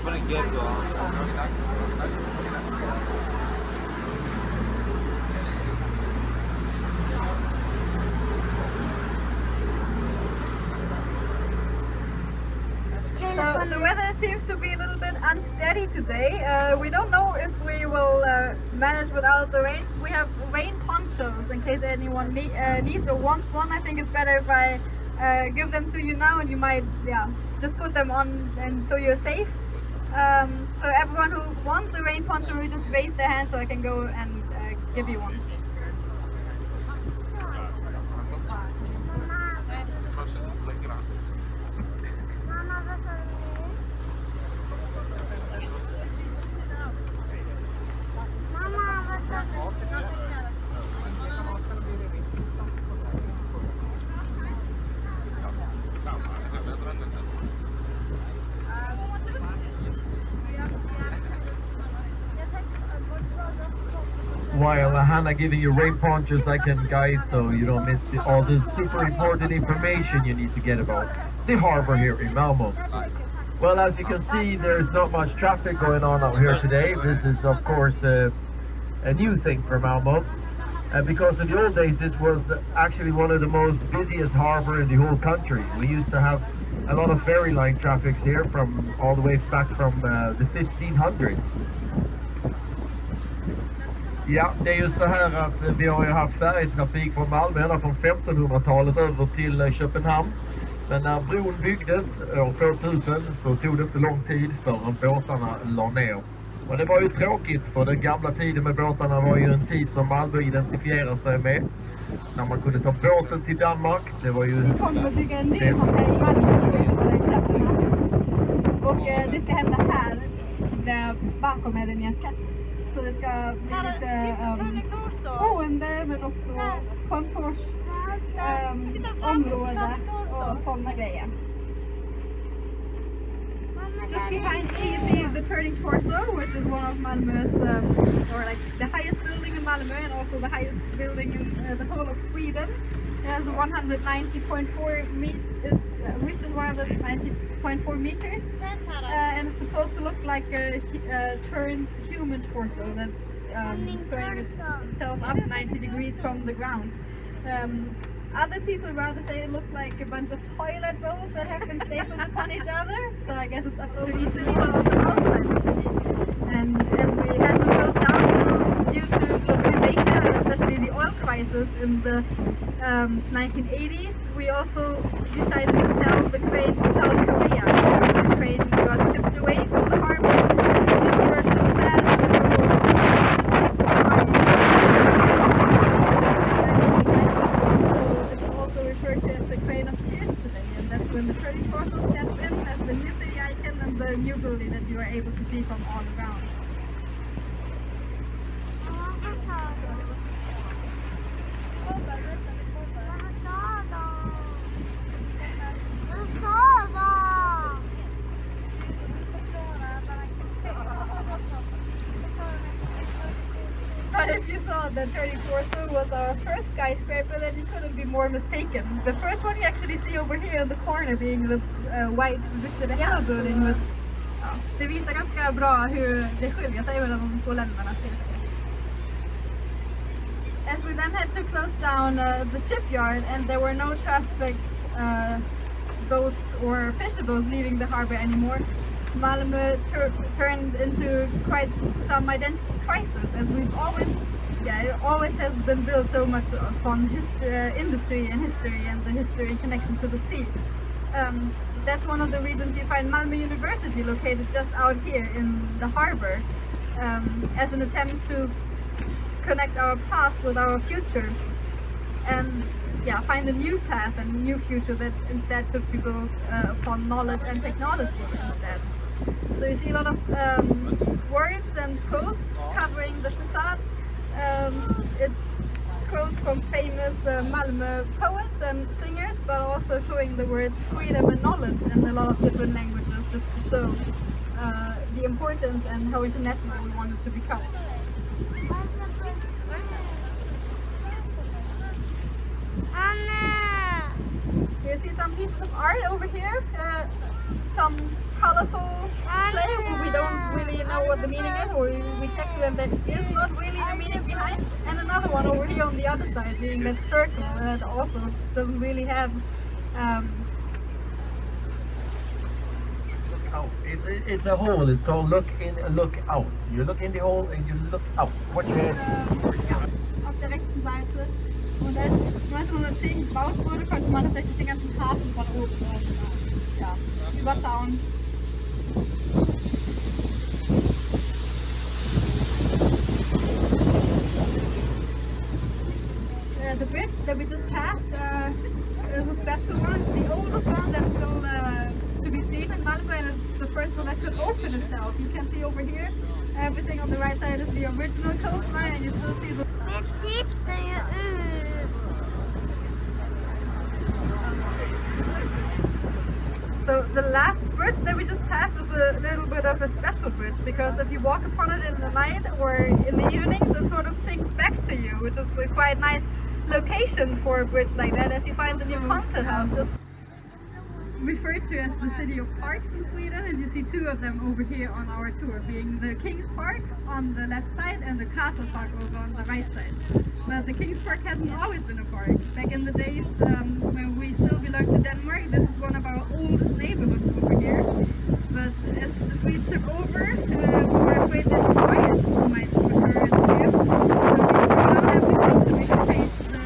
So the weather seems to be a little bit unsteady today. We don't know if we will manage without the rain. We have rain ponchos in case anyone needs or wants one. I think it's better if I give them to you now, and you might, just put them on, and so you're safe. So everyone who wants a rain poncho will just raise their hand so I can go and give you one. While Hannah giving you rain ponchos, I can guide so you don't miss all the super important information you need to get about the harbor here in Malmö. Well, as you can see, there's not much traffic going on out here today. This is, of course, a new thing for Malmö. Because in the old days, this was actually one of the most busiest harbor in the whole country. We used to have a lot of ferry line traffics here from all the way back from the 1500s. Ja, det är ju så här att vi har ju haft färjetrafik från Malmö ända från 1500-talet över till Köpenhamn. Men när bron byggdes år 2000 så tog det inte lång tid förrän båtarna la ner. Och det var ju tråkigt, för den gamla tiden med båtarna var ju en tid som Malmö identifierar sig med. När man kunde ta båten till Danmark, det var ju... Vi kommer att bygga en ny hamn här i Malmö i Köpenhamn. Och det ska hända här, där bakom är det ni har sett. Så det ska bli lite boende, men också kontorsområde och sådana grejer. Just behind me you see the turning torso, which is one of Malmö's, or like the highest building in Malmö and also the highest building in the whole of Sweden. It has 190.4 meters, reaches 190.4 meters, and it's supposed to look like a turned human torso that's turning itself up 90 degrees from the ground. Other people rather say it looks like a bunch of toilet rolls that have been stapled upon each other. So I guess it's up to each city, but also outside the city. And as we had to close down due to globalization and especially the oil crisis in the 1980s, we also decided to sell the crane to South Korea. The crane got shipped away from the harbor. It was so sad. When the turning torso steps in as the new city icon and the new building that you are able to see from all around. But if you thought that turning torso was our first skyscraper, then you couldn't be more mistaken. The first one you actually see over here in the corner being the white with the yellow building with, det visar ganska bra hur det skiljer sig mellan de två länderna. As we then had to close down the shipyard and there were no traffic boats or fisher boats leaving the harbor anymore, Malmö turned into quite some identity crisis, as we've always, it always has been built so much upon industry and history and the history and connection to the sea. That's one of the reasons you find Malmö University located just out here in the harbor, as an attempt to connect our past with our future and find a new path and a new future that instead should be built upon knowledge and technology instead. So you see a lot of words and quotes covering the facade. It's quotes from famous Malmö poets and singers, but also showing the words freedom and knowledge in a lot of different languages, just to show the importance and how international we want it to become. You see some pieces of art over here, some colorful clay. We don't really know what the meaning is, or we checked and there is not really a meaning behind. And another one over here on the other side, being that circle that also doesn't really have. Um, Out. It's a hole. It's called look in, look out. You look in the hole and you look out. Watch your head. ja, auf der rechten Seite. Und als 1910 gebaut wurde, konnte man tatsächlich den ganzen Hafen von oben ja, überschauen. The bridge that we just passed is a special one. It's the oldest one that's still to be seen in Malmö, and it's the first one that could open itself. You can see over here, everything on the right side is the original coastline, and you still see the... So the last bridge that we just passed is a little bit of a special bridge, because if you walk upon it in the night or in the evenings, it sort of sinks back to you, which is a quite nice location for a bridge like that, as you find in your concert house. Just referred to as the city of parks in Sweden, and you see two of them over here on our tour, being the King's Park on the left side and the Castle Park over on the right side. But the King's Park hasn't always been a park. Back in the days when we still belonged to Denmark, this is one of our oldest neighborhoods over here. But as the Swedes took over, we were afraid that riots might occur in the area. So we now have the coast to relocate the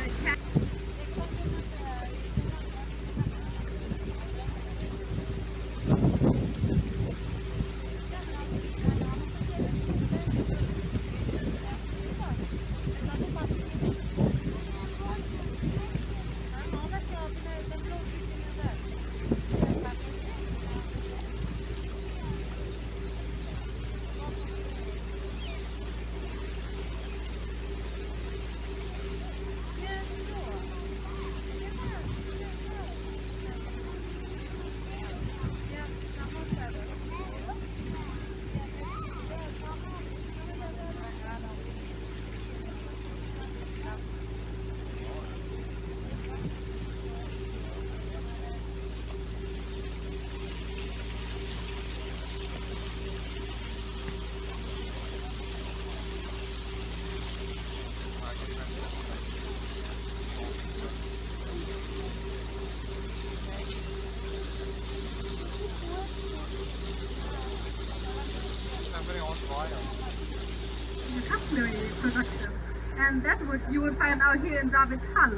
cutlery production, and that's what you would find out here in David's Hall.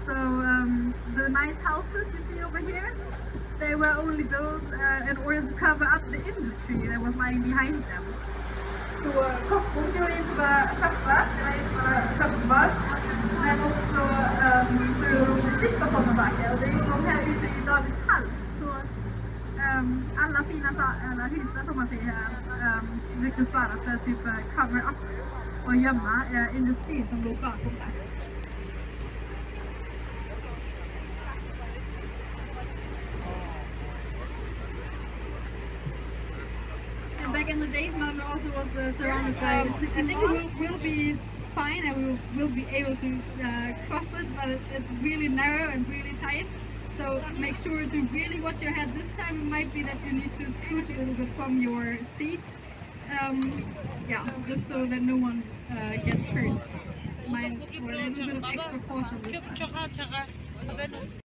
So the nice houses you see over here, they were only built in order to cover up the industry that was lying behind them. Så kockboken är inte bara skeppar, det är inte bara skeppar, men också för att slippa sådana saker. Och det är ju de här husen i Davids Hall. Så alla fina husen som man ser här byggdes bara för att typ cover up och gömma industrin som låg bakom där. Back in the days, Malmö also was surrounded by city walls. I think we'll be fine and we'll be able to cross it, but it's really narrow and really tight. So make sure to really watch your head this time. It might be that you need to scoot a little bit from your seat. Yeah, just so that no one gets hurt. Mind for a little bit of extra caution this time.